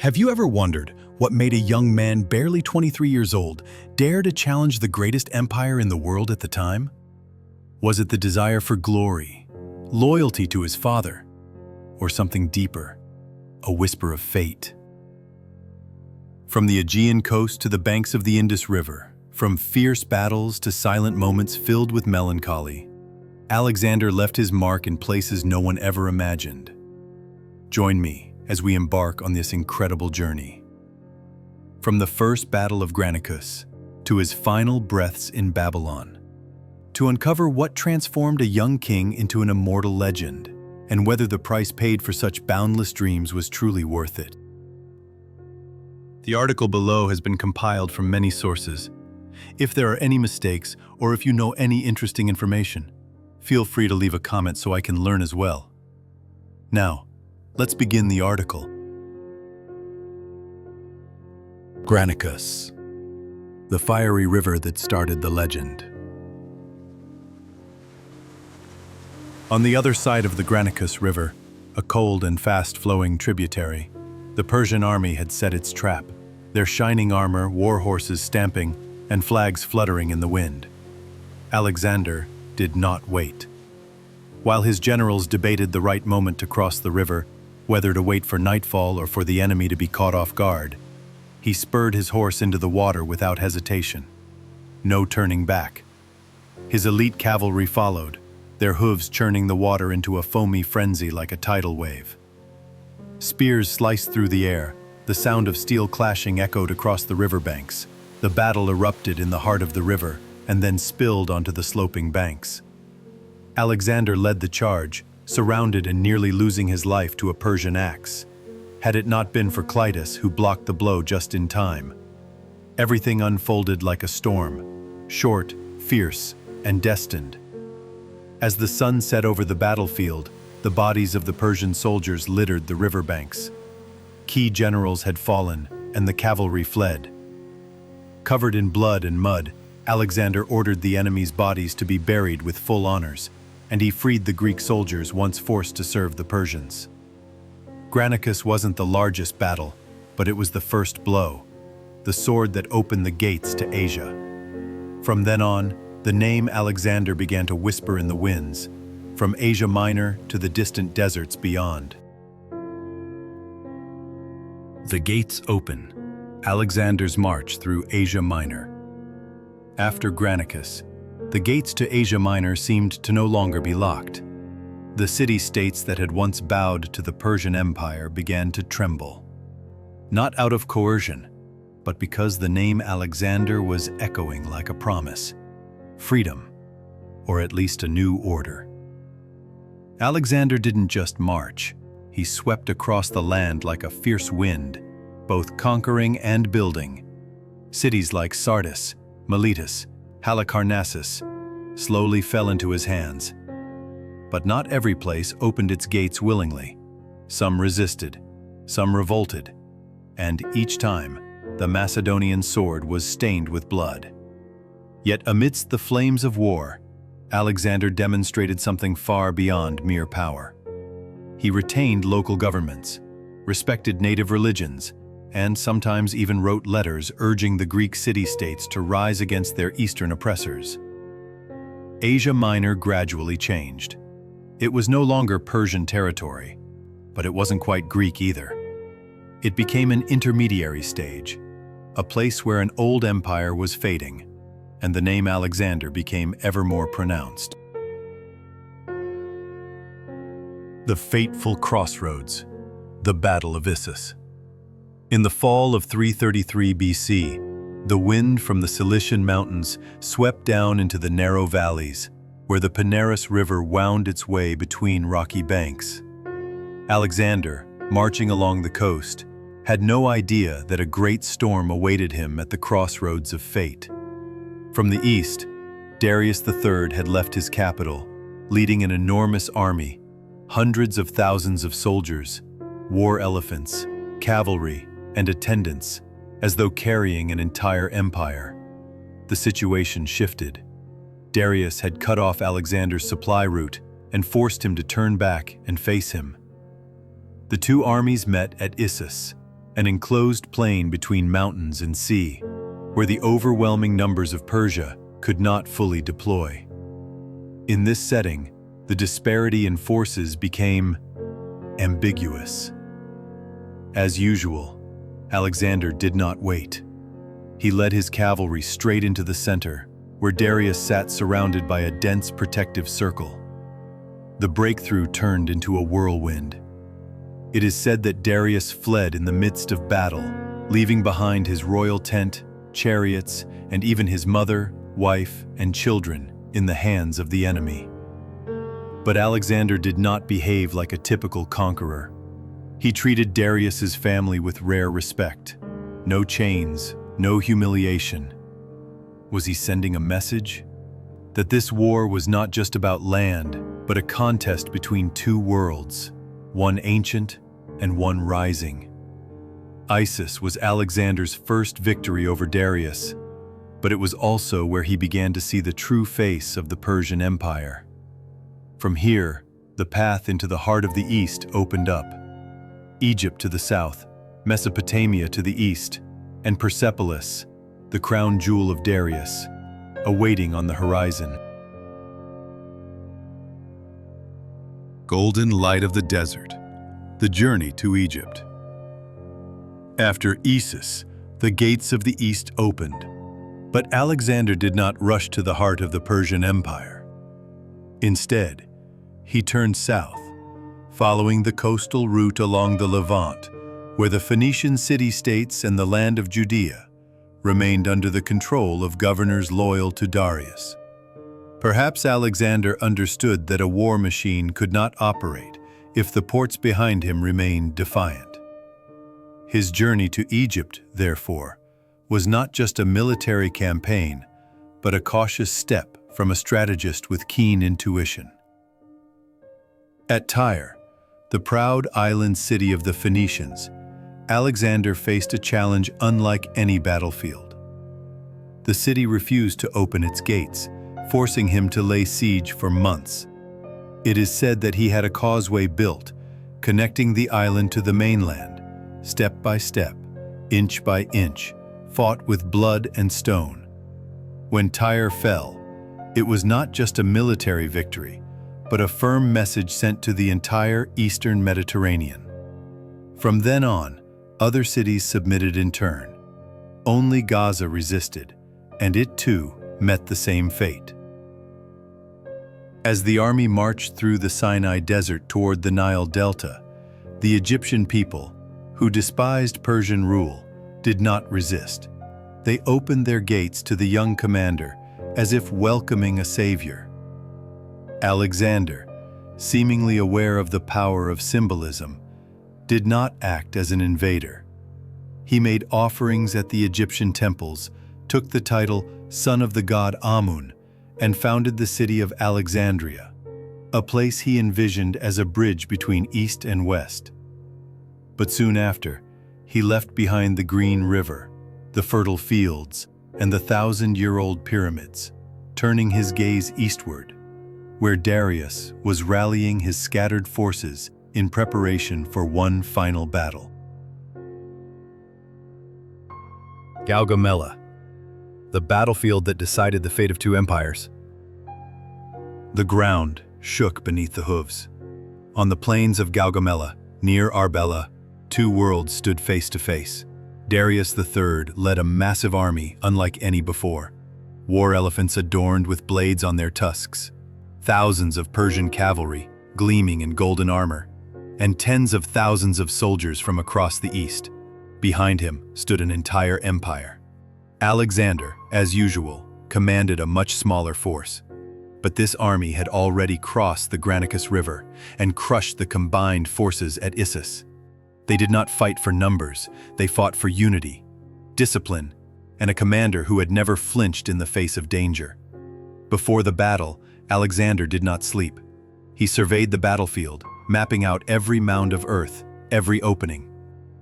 Have you ever wondered what made a young man barely 23 years old dare to challenge the greatest empire in the world at the time? Was it the desire for glory, loyalty to his father, or something deeper, a whisper of fate? From the Aegean coast to the banks of the Indus River, from fierce battles to silent moments filled with melancholy, Alexander left his mark in places no one ever imagined. Join me as we embark on this incredible journey. From the first battle of Granicus to his final breaths in Babylon, to uncover what transformed a young king into an immortal legend, and whether the price paid for such boundless dreams was truly worth it. The article below has been compiled from many sources. If there are any mistakes, or if you know any interesting information, feel free to leave a comment so I can learn as well. Now, let's begin the article. Granicus, the fiery river that started the legend. On the other side of the Granicus River, a cold and fast-flowing tributary, the Persian army had set its trap, their shining armor, war horses stamping, and flags fluttering in the wind. Alexander did not wait. While his generals debated the right moment to cross the river, whether to wait for nightfall or for the enemy to be caught off guard, he spurred his horse into the water without hesitation. No turning back. His elite cavalry followed, their hooves churning the water into a foamy frenzy like a tidal wave. Spears sliced through the air, the sound of steel clashing echoed across the riverbanks. The battle erupted in the heart of the river and then spilled onto the sloping banks. Alexander led the charge, surrounded and nearly losing his life to a Persian axe, had it not been for Clitus, who blocked the blow just in time. Everything unfolded like a storm, short, fierce, and destined. As the sun set over the battlefield, the bodies of the Persian soldiers littered the riverbanks. Key generals had fallen, and the cavalry fled. Covered in blood and mud, Alexander ordered the enemy's bodies to be buried with full honors, and he freed the Greek soldiers once forced to serve the Persians. Granicus wasn't the largest battle, but it was the first blow, the sword that opened the gates to Asia. From then on, the name Alexander began to whisper in the winds, from Asia Minor to the distant deserts beyond. The gates open. Alexander's march through Asia Minor. After Granicus, the gates to Asia Minor seemed to no longer be locked. The city-states that had once bowed to the Persian Empire began to tremble. Not out of coercion, but because the name Alexander was echoing like a promise. Freedom, or at least a new order. Alexander didn't just march. He swept across the land like a fierce wind, both conquering and building. Cities like Sardis, Miletus, Halicarnassus slowly fell into his hands. But not every place opened its gates willingly. Some resisted, some revolted, and each time, the Macedonian sword was stained with blood. Yet amidst the flames of war, Alexander demonstrated something far beyond mere power. He retained local governments, respected native religions, and sometimes even wrote letters urging the Greek city-states to rise against their eastern oppressors. Asia Minor gradually changed. It was no longer Persian territory, but it wasn't quite Greek either. It became an intermediary stage, a place where an old empire was fading, and the name Alexander became ever more pronounced. The fateful Crossroads, the Battle of Issus. In the fall of 333 BC, the wind from the Cilician mountains swept down into the narrow valleys, where the Panaris River wound its way between rocky banks. Alexander, marching along the coast, had no idea that a great storm awaited him at the crossroads of fate. From the east, Darius III had left his capital, leading an enormous army, hundreds of thousands of soldiers, war elephants, cavalry, and attendants, as though carrying an entire empire. The situation shifted. Darius had cut off Alexander's supply route and forced him to turn back and face him. The two armies met at Issus, an enclosed plain between mountains and sea, where the overwhelming numbers of Persia could not fully deploy. In this setting, the disparity in forces became ambiguous. As usual, Alexander did not wait. He led his cavalry straight into the center, where Darius sat surrounded by a dense protective circle. The breakthrough turned into a whirlwind. It is said that Darius fled in the midst of battle, leaving behind his royal tent, chariots, and even his mother, wife, and children in the hands of the enemy. But Alexander did not behave like a typical conqueror. He treated Darius's family with rare respect. No chains, no humiliation. Was he sending a message? That this war was not just about land, but a contest between two worlds, one ancient and one rising. Hyphasis was Alexander's first victory over Darius, but it was also where he began to see the true face of the Persian Empire. From here, the path into the heart of the East opened up. Egypt to the south, Mesopotamia to the east, and Persepolis, the crown jewel of Darius, awaiting on the horizon. Golden light of the desert, the journey to Egypt. After Hyphasis, the gates of the east opened, but Alexander did not rush to the heart of the Persian Empire. Instead, he turned south, following the coastal route along the Levant, where the Phoenician city-states and the land of Judea remained under the control of governors loyal to Darius. Perhaps Alexander understood that a war machine could not operate if the ports behind him remained defiant. His journey to Egypt, therefore, was not just a military campaign, but a cautious step from a strategist with keen intuition. At Tyre, the proud island city of the Phoenicians, Alexander faced a challenge unlike any battlefield. The city refused to open its gates, forcing him to lay siege for months. It is said that he had a causeway built, connecting the island to the mainland, step by step, inch by inch, fought with blood and stone. When Tyre fell, it was not just a military victory, but a firm message sent to the entire eastern Mediterranean. From then on, other cities submitted in turn. Only Gaza resisted, and it too met the same fate. As the army marched through the Sinai Desert toward the Nile Delta, the Egyptian people, who despised Persian rule, did not resist. They opened their gates to the young commander as if welcoming a savior. Alexander, seemingly aware of the power of symbolism, did not act as an invader. He made offerings at the Egyptian temples, took the title son of the god Amun, and founded the city of Alexandria, a place he envisioned as a bridge between East and West. But soon after, he left behind the green river, the fertile fields, and the 1,000-year-old pyramids, turning his gaze eastward, where Darius was rallying his scattered forces in preparation for one final battle. Gaugamela, the battlefield that decided the fate of two empires. The ground shook beneath the hooves. On the plains of Gaugamela, near Arbela, two worlds stood face to face. Darius III led a massive army unlike any before. War elephants adorned with blades on their tusks, thousands of Persian cavalry gleaming in golden armor, and tens of thousands of soldiers from across the east. Behind him stood an entire empire. Alexander, as usual, commanded a much smaller force. But this army had already crossed the Granicus River and crushed the combined forces at Issus. They did not fight for numbers, they fought for unity, discipline, and a commander who had never flinched in the face of danger. Before the battle, Alexander did not sleep. He surveyed the battlefield, mapping out every mound of earth, every opening.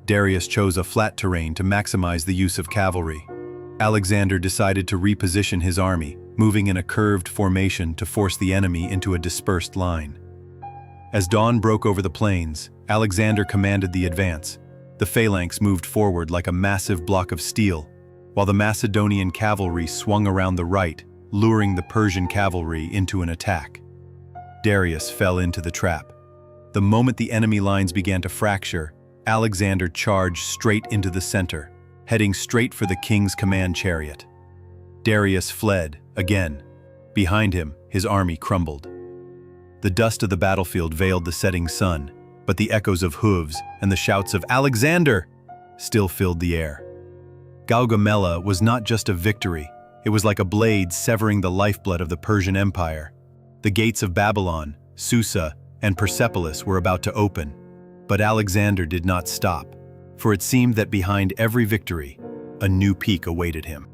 Darius chose a flat terrain to maximize the use of cavalry. Alexander decided to reposition his army, moving in a curved formation to force the enemy into a dispersed line. As dawn broke over the plains, Alexander commanded the advance. The phalanx moved forward like a massive block of steel, while the Macedonian cavalry swung around the right, luring the Persian cavalry into an attack. Darius fell into the trap. The moment the enemy lines began to fracture, Alexander charged straight into the center, heading straight for the king's command chariot. Darius fled, again. Behind him, his army crumbled. The dust of the battlefield veiled the setting sun, but the echoes of hooves and the shouts of "Alexander!" still filled the air. Gaugamela was not just a victory, it was like a blade severing the lifeblood of the Persian Empire. The gates of Babylon, Susa, and Persepolis were about to open, but Alexander did not stop, for it seemed that behind every victory, a new peak awaited him.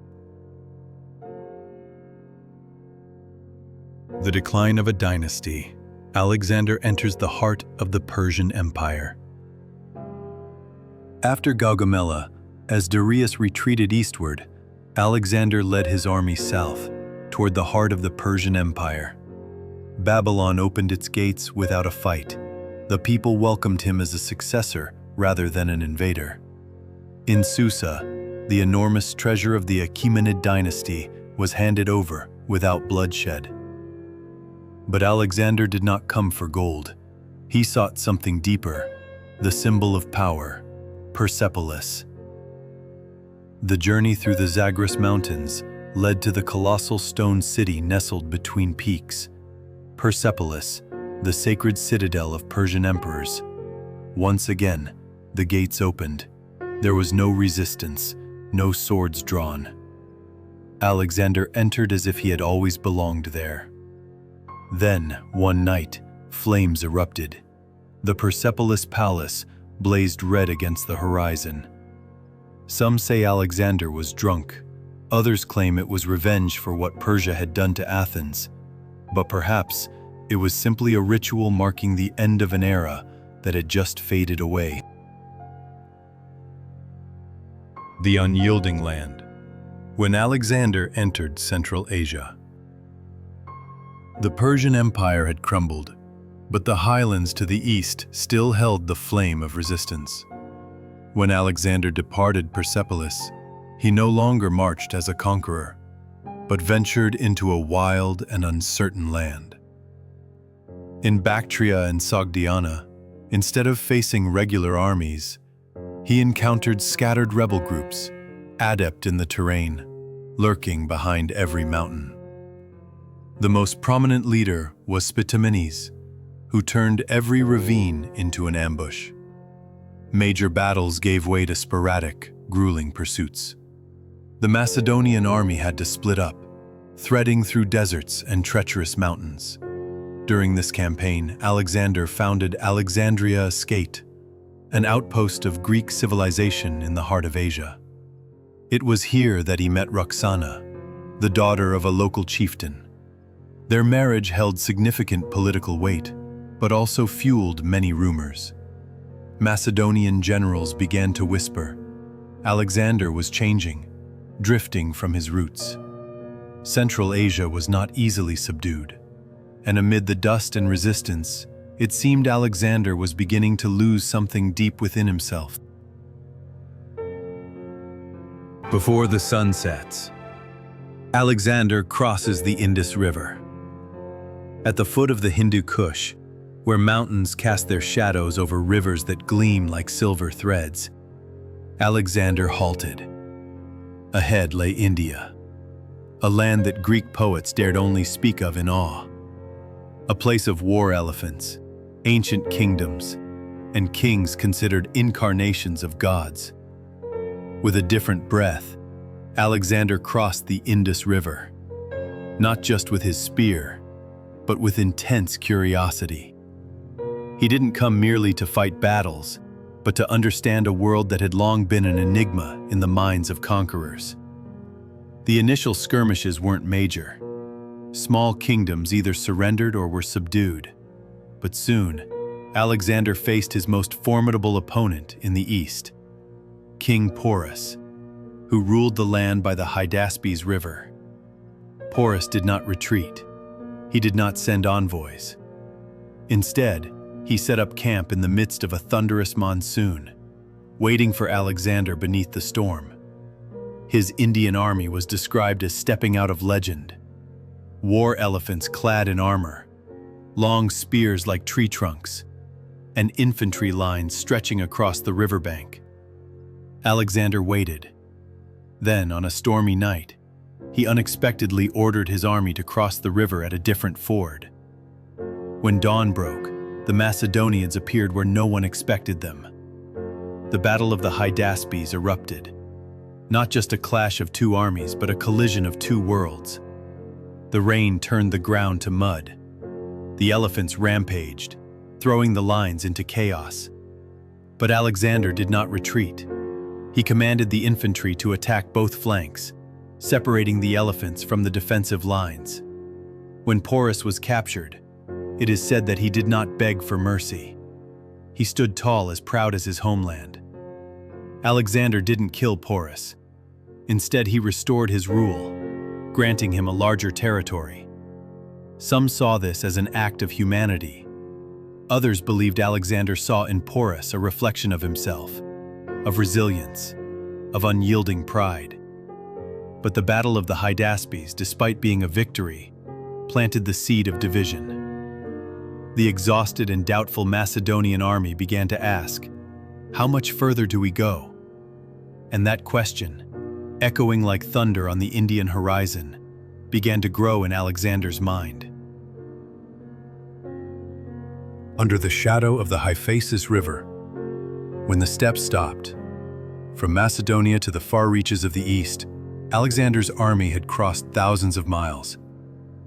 The decline of a dynasty. Alexander enters the heart of the Persian Empire. After Gaugamela, as Darius retreated eastward, Alexander led his army south, toward the heart of the Persian Empire. Babylon opened its gates without a fight. The people welcomed him as a successor rather than an invader. In Susa, the enormous treasure of the Achaemenid dynasty was handed over without bloodshed. But Alexander did not come for gold. He sought something deeper, the symbol of power, Persepolis. The journey through the Zagros Mountains led to the colossal stone city nestled between peaks, Persepolis, the sacred citadel of Persian emperors. Once again, the gates opened. There was no resistance, no swords drawn. Alexander entered as if he had always belonged there. Then, one night, flames erupted. The Persepolis palace blazed red against the horizon. Some say Alexander was drunk. Others claim it was revenge for what Persia had done to Athens. But perhaps it was simply a ritual marking the end of an era that had just faded away. The Unyielding Land. When Alexander entered Central Asia. The Persian Empire had crumbled, but the highlands to the east still held the flame of resistance. When Alexander departed Persepolis, he no longer marched as a conqueror, but ventured into a wild and uncertain land. In Bactria and Sogdiana, instead of facing regular armies, he encountered scattered rebel groups, adept in the terrain, lurking behind every mountain. The most prominent leader was Spitamenes, who turned every ravine into an ambush. Major battles gave way to sporadic, grueling pursuits. The Macedonian army had to split up, threading through deserts and treacherous mountains. During this campaign, Alexander founded Alexandria Skate, an outpost of Greek civilization in the heart of Asia. It was here that he met Roxana, the daughter of a local chieftain. Their marriage held significant political weight, but also fueled many rumors. Macedonian generals began to whisper. Alexander was changing, drifting from his roots. Central Asia was not easily subdued, and amid the dust and resistance, it seemed Alexander was beginning to lose something deep within himself. Before the sun sets, Alexander crosses the Indus River. At the foot of the Hindu Kush, where mountains cast their shadows over rivers that gleam like silver threads, Alexander halted. Ahead lay India, a land that Greek poets dared only speak of in awe. A place of war elephants, ancient kingdoms, and kings considered incarnations of gods. With a different breath, Alexander crossed the Indus River, not just with his spear, but with intense curiosity. He didn't come merely to fight battles, but to understand a world that had long been an enigma in the minds of conquerors. The initial skirmishes weren't major. Small kingdoms either surrendered or were subdued. But soon, Alexander faced his most formidable opponent in the east, King Porus, who ruled the land by the Hyphasis River. Porus did not retreat. He did not send envoys. Instead, he set up camp in the midst of a thunderous monsoon. waiting for Alexander beneath the storm. His Indian army was described as stepping out of legend. War elephants clad in armor, long spears like tree trunks, and infantry lines stretching across the riverbank. Alexander waited. Then, on a stormy night, he unexpectedly ordered his army to cross the river at a different ford. When dawn broke, the Macedonians appeared where no one expected them. The Battle of the Hyphasis erupted. Not just a clash of two armies, but a collision of two worlds. The rain turned the ground to mud. The elephants rampaged, throwing the lines into chaos. But Alexander did not retreat. He commanded the infantry to attack both flanks, separating the elephants from the defensive lines. When Porus was captured, it is said that he did not beg for mercy. He stood tall, as proud as his homeland. Alexander didn't kill Porus. Instead, he restored his rule, granting him a larger territory. Some saw this as an act of humanity. Others believed Alexander saw in Porus a reflection of himself, of resilience, of unyielding pride. But the Battle of the Hyphasis, despite being a victory, planted the seed of division. The exhausted and doubtful Macedonian army began to ask, "How much further do we go?" And that question, echoing like thunder on the Indian horizon, began to grow in Alexander's mind. Under the shadow of the Hyphasis River, when the steppes stopped, from Macedonia to the far reaches of the east, Alexander's army had crossed thousands of miles.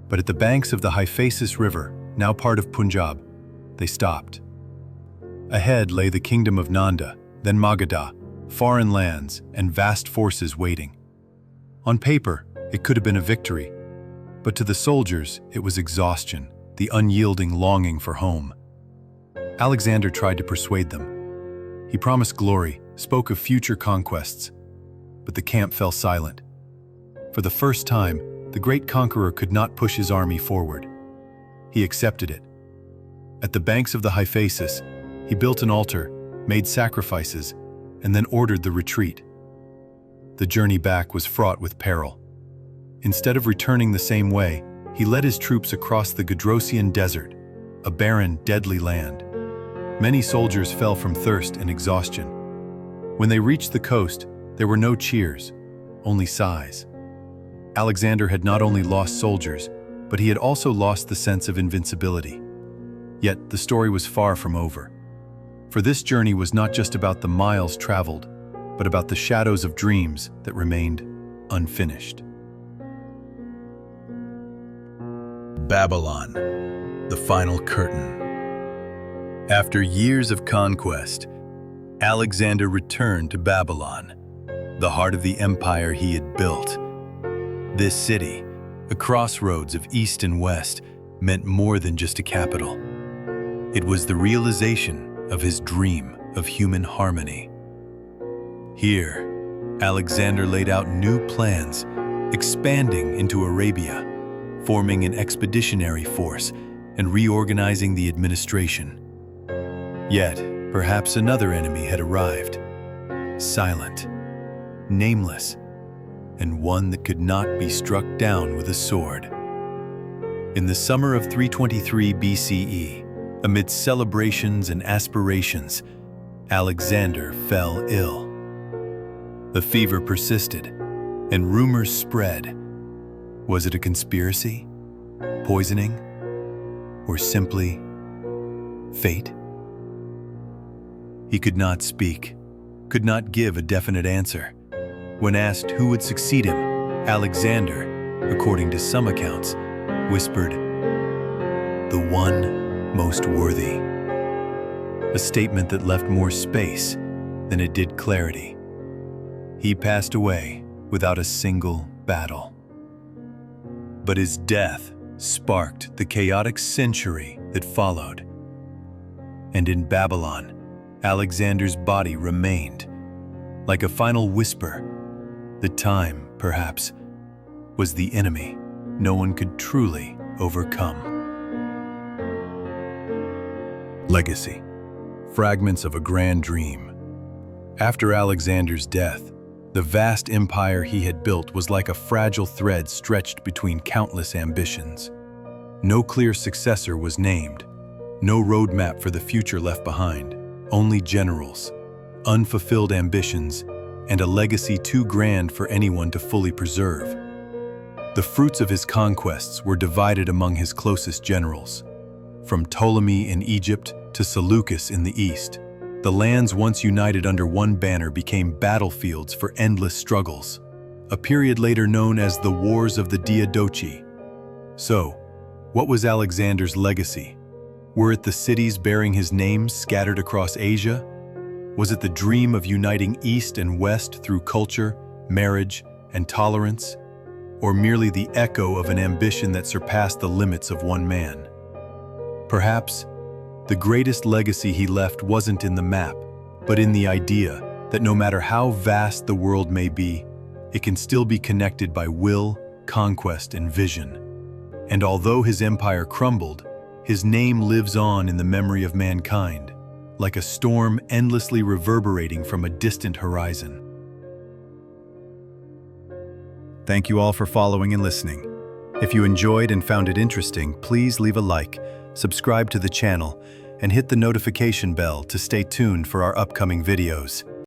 But at the banks of the Hyphasis River, now part of Punjab, they stopped. Ahead lay the kingdom of Nanda, then Magadha, foreign lands and vast forces waiting. On paper, it could have been a victory, but to the soldiers, it was exhaustion, the unyielding longing for home. Alexander tried to persuade them. He promised glory, spoke of future conquests, but the camp fell silent. For the first time, the great conqueror could not push his army forward. He accepted it. At the banks of the Hyphasis, he built an altar, made sacrifices, and then ordered the retreat. The journey back was fraught with peril. Instead of returning the same way, he led his troops across the Gedrosian desert, a barren, deadly land. Many soldiers fell from thirst and exhaustion. When they reached the coast, there were no cheers, only sighs. Alexander had not only lost soldiers, but he had also lost the sense of invincibility. Yet the story was far from over. For this journey was not just about the miles traveled, but about the shadows of dreams that remained unfinished. Babylon, the final curtain. After years of conquest, Alexander returned to Babylon, the heart of the empire he had built. This city, a crossroads of east and west, meant more than just a capital. It was the realization of his dream of human harmony. Here, Alexander laid out new plans, expanding into Arabia, forming an expeditionary force and reorganizing the administration. Yet, perhaps another enemy had arrived, silent, nameless, and one that could not be struck down with a sword. In the summer of 323 BCE, amidst celebrations and aspirations, Alexander fell ill. The fever persisted, and rumors spread. Was it a conspiracy, poisoning, or simply fate? He could not speak, could not give a definite answer. When asked who would succeed him, Alexander, according to some accounts, whispered, "The one most worthy." A statement that left more space than it did clarity. He passed away without a single battle. But his death sparked the chaotic century that followed. And in Babylon, Alexander's body remained, like a final whisper, that time, perhaps, was the enemy no one could truly overcome. Legacy. Fragments of a grand dream. After Alexander's death, the vast empire he had built was like a fragile thread stretched between countless ambitions. No clear successor was named, no roadmap for the future left behind, only generals, unfulfilled ambitions, and a legacy too grand for anyone to fully preserve. The fruits of his conquests were divided among his closest generals. From Ptolemy in Egypt to Seleucus in the east, the lands once united under one banner became battlefields for endless struggles, a period later known as the Wars of the Diadochi. So, what was Alexander's legacy? Were it the cities bearing his name scattered across Asia? Was it the dream of uniting East and West through culture, marriage, and tolerance? Or merely the echo of an ambition that surpassed the limits of one man? Perhaps, the greatest legacy he left wasn't in the map, but in the idea that no matter how vast the world may be, it can still be connected by will, conquest, and vision. And although his empire crumbled, his name lives on in the memory of mankind, like a storm endlessly reverberating from a distant horizon. Thank you all for following and listening. If you enjoyed and found it interesting, please leave a like, subscribe to the channel, and hit the notification bell to stay tuned for our upcoming videos.